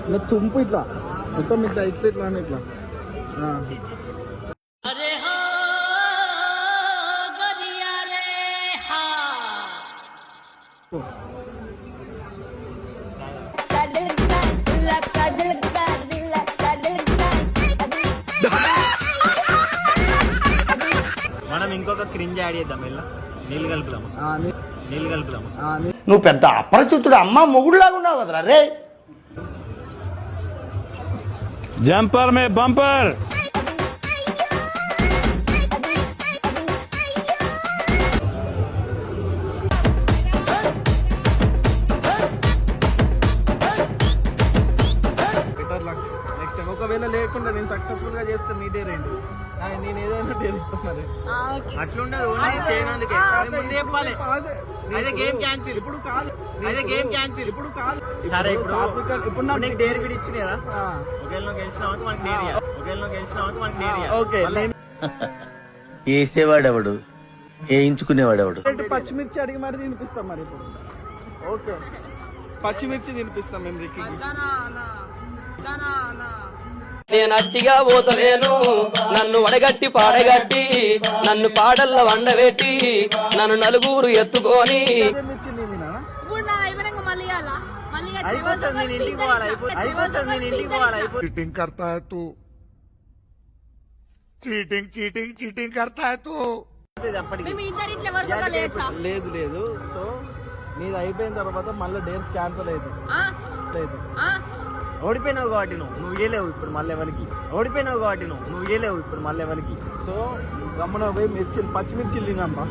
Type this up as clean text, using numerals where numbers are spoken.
ఇలా తుంపు ఇట్లా మొత్తం ఇట్లా ఇట్లా ఇట్లా అని ఇట్లా మనం ఇంకొక క్రింజ్ యాడ్ చేద్దాం ఇలా నీళ్ళు కలుపుదాం నీళ్ళు కలుపుదాం నువ్వు పెద్ద అపరిచితుడు అమ్మ మొగుడులాగా ఉన్నావు కదరా రే जंपर में बम्पर నెక్స్ట్ టైం ఒకవేళ లేకుండా నేను సక్సెస్ఫుల్ గా చేస్తే మీ డేర్ ఏంటి నేను ఏదైనా డేర్ ఇస్తాను మరి అట్లుండదు చేయనందుకే ముందు చెప్పాలి అదే గేమ్ క్యాన్సిల్ ఇప్పుడు కాదు అదే గేమ్ క్యాన్సిల్ ఇప్పుడు కాదు సరే ఇప్పుడు ఇప్పుడు నాకు నీకు డేర్ కూడా ఇచ్చింది కదా ఒకవేళ నువ్వు గెలిచినావు మనకి డేర్ ఇయ్యాలి ఒకవేళ నువ్వు గెలిచినావు మనకి డేర్ ఇయ్యాలి ఓకే వేసేవాడెవడు వేయించుకునేవాడెవడు పచ్చిమిర్చి అడిగి మరి తినిపిస్తాం మరి ఇప్పుడు ఓకే పచ్చిమిర్చి తినిపిస్తాం మేము రిక్కి నేను అట్టిగా పోతలేను నన్ను వడగట్టి పాడగట్టి నన్ను పాడల్ల వండబెట్టి నన్ను నలుగురు ఎత్తుకొని మిర్చి తిన్నా అయిపోతుంది నేను ఇంటికి పోవాలి అయిపోతుంది నేను ఇంటికి పోవాలి चीटिंग करता है तू चीटिंग चीटिंग चीटिंग करता है तू లేదు లేదు సో నీది అయిపోయిన తర్వాత మళ్ళీ డేర్స్ క్యాన్సిల్ అయింది లేదు ఓడిపోయినావు కాబట్టి నువ్వు ఇయ్యలేవు ఇప్పుడు మళ్ళీ ఎవరికి ఓడిపోయినావు కాబట్టి నువ్వు ఇయ్యలేవు ఇప్పుడు మళ్ళీ ఎవరికి సో గమ్మున పోయి మిర్చి పచ్చిమిర్చి తిందాంపా